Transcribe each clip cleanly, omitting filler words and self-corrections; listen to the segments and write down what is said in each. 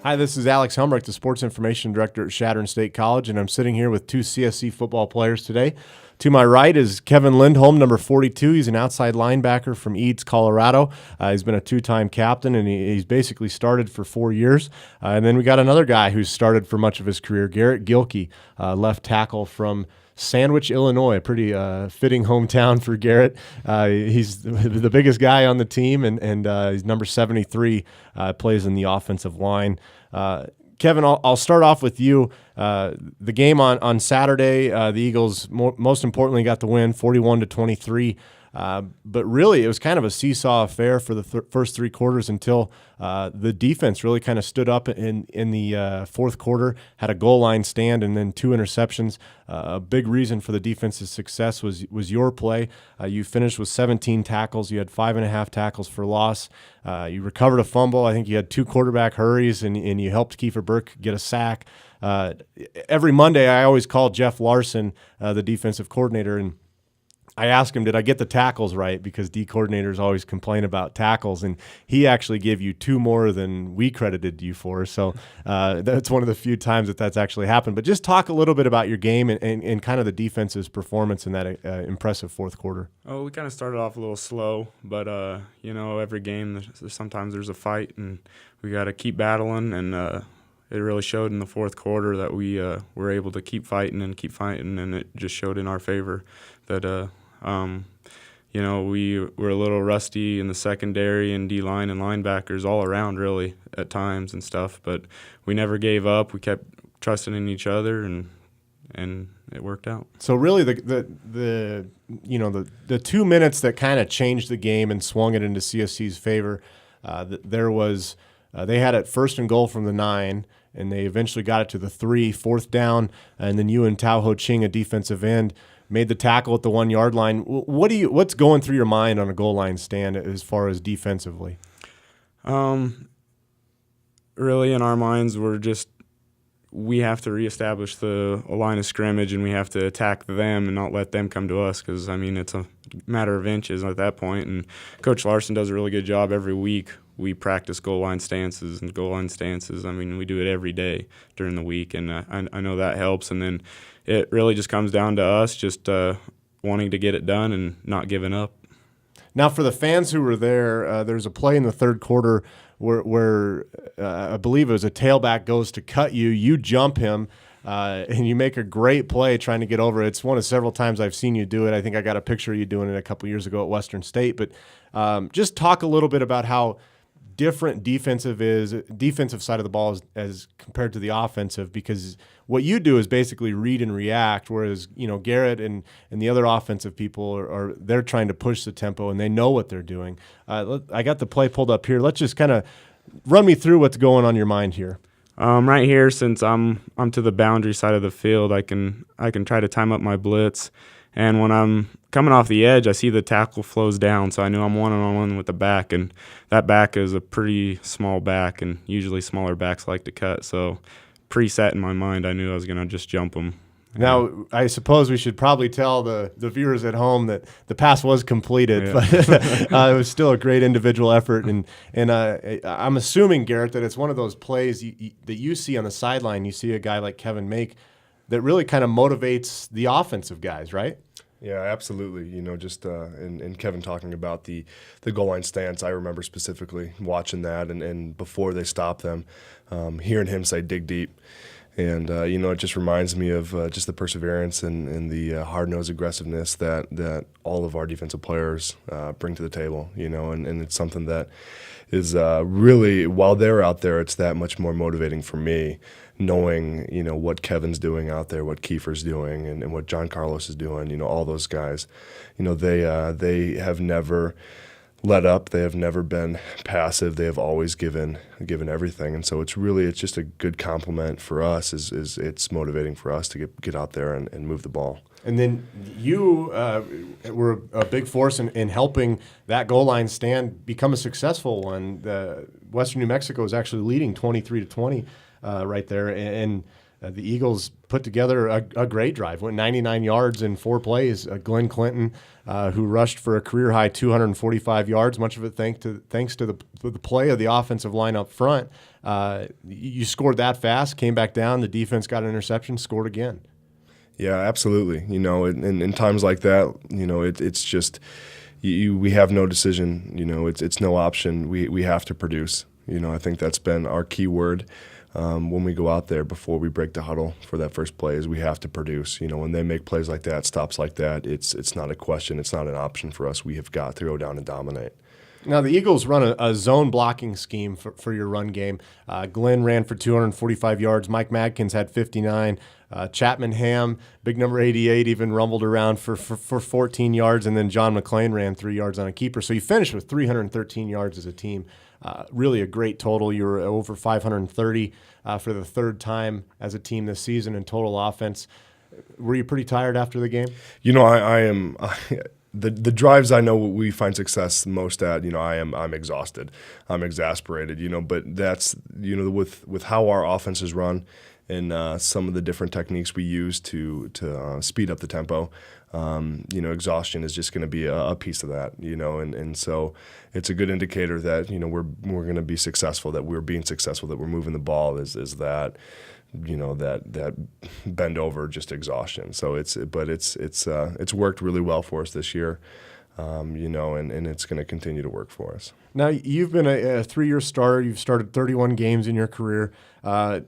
Hi, this is Alex Helmbrecht, the Sports Information Director at Chadron State College, and I'm sitting here with two CSC football players today. To my right is Kevin Lindholm, number 42. He's an outside linebacker from Eads, Colorado. He's been a two-time captain, and he's basically started for 4 years. And then we got another guy who's started for much of his career, Garrett Gilkey, left tackle from Sandwich, Illinois, a pretty fitting hometown for Garrett. He's the biggest guy on the team, and he's number 73, plays in the offensive line. Kevin, I'll start off with you. The game on Saturday, the Eagles most importantly got the win, 41-23. But really, it was kind of a seesaw affair for the first three quarters until the defense really kind of stood up in the fourth quarter, had a goal line stand, and then 2 interceptions. A big reason for the defense's success was your play. You finished with 17 tackles. You had 5.5 tackles for loss. You recovered a fumble. I think you had 2 quarterback hurries, and you helped Kiefer Burke get a sack. Every Monday, I always call Jeff Larson, the defensive coordinator, and I asked him, did I get the tackles right? Because D coordinators always complain about tackles, and he actually gave you 2 more than we credited you for. So that's one of the few times that's actually happened. But just talk a little bit about your game and kind of the defense's performance in that impressive fourth quarter. Oh, we kind of started off a little slow, but every game sometimes there's a fight, and we got to keep battling. And it really showed in the fourth quarter that we were able to keep fighting, and it just showed in our favor that. We were a little rusty in the secondary and D-line and linebackers all around really at times and stuff, but we never gave up. We kept trusting in each other, and it worked out. So really the 2 minutes that kind of changed the game and swung it into CSC's favor, they had it first and goal from the 9, and they eventually got it to the 3, fourth down, and then you and Tao Ho Ching, a defensive end, made the tackle at the 1 yard line. What's going through your mind on a goal line stand as far as defensively? Really, in our minds, we have to reestablish the line of scrimmage, and we have to attack them and not let them come to us, because it's a matter of inches at that point. And Coach Larson does a really good job every week. We practice goal line stances. We do it every day during the week, and I know that helps. And then it really just comes down to us just wanting to get it done and not giving up. Now, for the fans who were there, there's a play in the third quarter where I believe it was a tailback goes to cut you. You jump him, and you make a great play trying to get over it. It's one of several times I've seen you do it. I think I got a picture of you doing it a couple years ago at Western State. But just talk a little bit about how different defensive side of the ball as compared to the offensive, because what you do is basically read and react, whereas Garrett and the other offensive people they're trying to push the tempo and they know what they're doing. I got the play pulled up here. Let's just kind of run me through what's going on your mind here. Right here, since I'm to the boundary side of the field, I can try to time up my blitz. And when I'm coming off the edge, I see the tackle flows down, so I knew I'm one-on-one with the back, and that back is a pretty small back, and usually smaller backs like to cut. So preset in my mind, I knew I was going to just jump them. Now, I suppose we should probably tell the viewers at home that the pass was completed, yeah. But it was still a great individual effort. And I'm assuming, Garrett, that it's one of those plays that you see on the sideline. You see a guy like Kevin make that really kind of motivates the offensive guys, right? Yeah, absolutely. And Kevin talking about the goal line stance, I remember specifically watching that and before they stopped them, hearing him say, dig deep. And, it just reminds me of just the perseverance and the hard-nosed aggressiveness that all of our defensive players bring to the table, and it's something that is really, while they're out there, it's that much more motivating for me, knowing, what Kevin's doing out there, what Kiefer's doing, and what John Carlos is doing, all those guys. They have never let up. They have never been passive. They have always given everything. And so it's just a good compliment for us. It's motivating for us to get out there and move the ball. And then you were a big force in helping that goal line stand become a successful one. Western New Mexico is actually leading 23-20 right there. And the Eagles put together a great drive, went 99 yards in 4 plays. Glenn Clinton, who rushed for a career-high 245 yards, much of it thanks to the play of the offensive line up front. You scored that fast, came back down, the defense got an interception, scored again. Yeah, absolutely. In times like that, it's just we have no decision. It's no option. We have to produce. I think that's been our key word. When we go out there before we break the huddle for that first play is we have to produce. When they make plays like that, stops like that, it's not a question. It's not an option for us. We have got to go down and dominate. Now, the Eagles run a zone blocking scheme for your run game. Glenn ran for 245 yards. Mike Madkins had 59. Chapman Ham, big number 88, even rumbled around for 14 yards. And then John McClain ran 3 yards on a keeper. So you finished with 313 yards as a team. Really a great total. You were over 530 for the third time as a team this season in total offense. Were you pretty tired after the game? I am. The drives I know we find success most at, I'm exhausted. I'm exasperated, but that's, with how our offense is run and some of the different techniques we use to speed up the tempo, exhaustion is just going to be a piece of that, and so it's a good indicator that, we're going to be successful, that we're being successful, that we're moving the ball is that, that bend over just exhaustion. So it's worked really well for us this year, and it's going to continue to work for us. Now, you've been a 3-year starter. You've started 31 games in your career.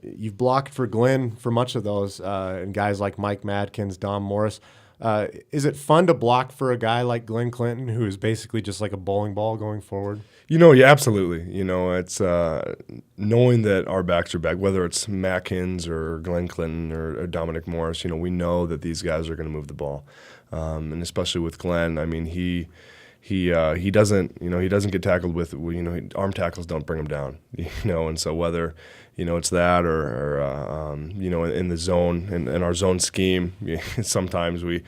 You've blocked for Glenn for much of those, and guys like Mike Madkins, Dom Morris. Is it fun to block for a guy like Glenn Clinton, who is basically just like a bowling ball going forward? Yeah, absolutely. It's knowing that our backs are back, whether it's Madkins or Glenn Clinton or Dominic Morris. We know that these guys are going to move the ball, and especially with Glenn. I mean, he doesn't get tackled with arm tackles don't bring him down. And so whether it's that or in the zone in our zone scheme, sometimes we.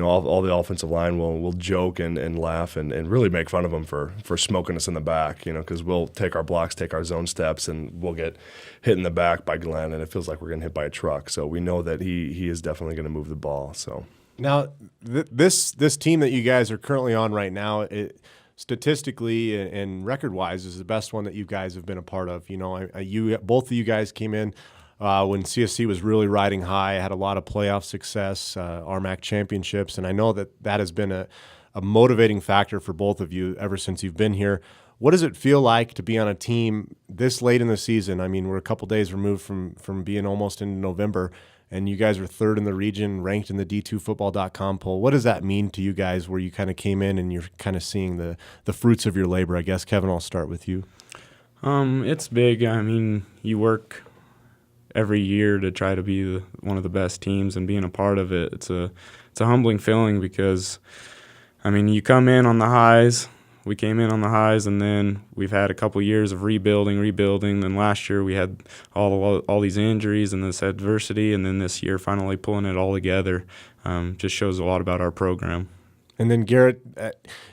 All the offensive line will joke and laugh and really make fun of them for smoking us in the back, because we'll take our blocks, take our zone steps, and we'll get hit in the back by Glenn, and it feels like we're getting hit by a truck. So we know that he is definitely going to move the ball. So now this team that you guys are currently on right now, statistically and record-wise, is the best one that you guys have been a part of. Both of you guys came in when CSC was really riding high, had a lot of playoff success, RMAC championships, and I know that has been a motivating factor for both of you ever since you've been here. What does it feel like to be on a team this late in the season? I mean, we're a couple days removed from being almost into November, and you guys are third in the region, ranked in the D2football.com poll. What does that mean to you guys, where you kind of came in and you're kind of seeing the fruits of your labor? I guess, Kevin, I'll start with you. It's big. I mean, you work every year to try to be one of the best teams, and being a part of it, it's a humbling feeling, because, I mean, you come in on the highs. We came in on the highs, and then we've had a couple years of rebuilding. Then last year we had all these injuries and this adversity, and then this year finally pulling it all together just shows a lot about our program. And then, Garrett,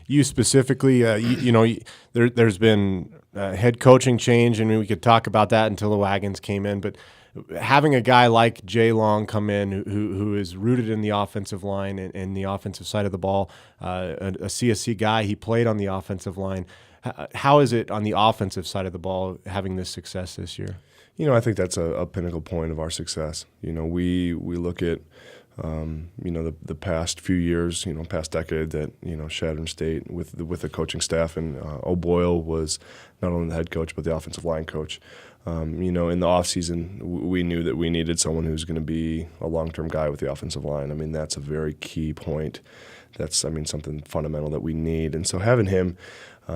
you specifically, there's been head coaching change, and we could talk about that until the wagons came in, but having a guy like Jay Long come in who is rooted in the offensive line and the offensive side of the ball, a CSC guy, he played on the offensive line. How is it on the offensive side of the ball having this success this year? I think that's a pinnacle point of our success. We look at the past few years, past decade that Chadron State with the coaching staff, and O'Boyle was not only the head coach but the offensive line coach. In the offseason, we knew that we needed someone who's going to be a long-term guy with the offensive line. I mean, that's a very key point. That's, something fundamental that we need. And so having him, he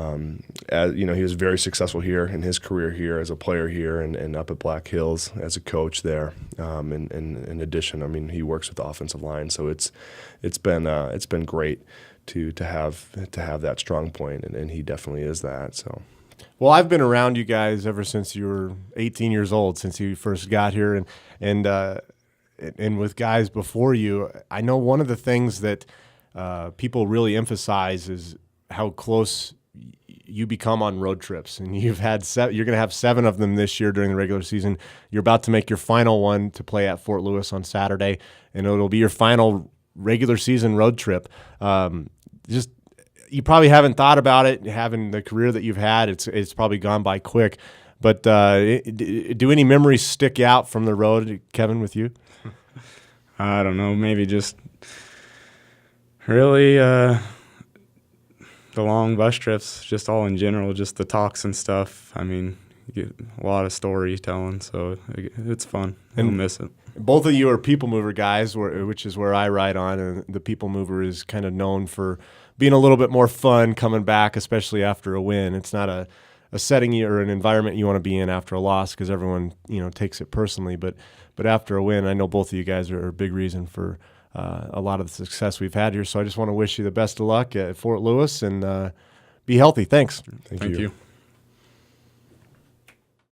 was very successful here in his career here as a player here and up at Black Hills as a coach there. And in addition, he works with the offensive line, so it's been great to have that strong point, and he definitely is that. So. Well, I've been around you guys ever since you were 18 years old, since you first got here, and with guys before you. I know one of the things that people really emphasize is how close you become on road trips, and you've had you're going to have 7 of them this year during the regular season. You're about to make your final one to play at Fort Lewis on Saturday, and it'll be your final regular season road trip. Just you probably haven't thought about it, having the career that you've had. It's probably gone by quick. But do any memories stick out from the road, Kevin, with you? I don't know. Maybe just really the long bus trips, just all in general, just the talks and stuff. I mean, you get a lot of storytelling, so it's fun. I'll miss it. Both of you are people mover guys, which is where I ride on, and the people mover is kind of known for being a little bit more fun coming back, especially after a win. It's not a setting or an environment you want to be in after a loss because everyone takes it personally. But after a win, I know both of you guys are a big reason for a lot of the success we've had here. So I just want to wish you the best of luck at Fort Lewis and be healthy. Thanks. Thank you.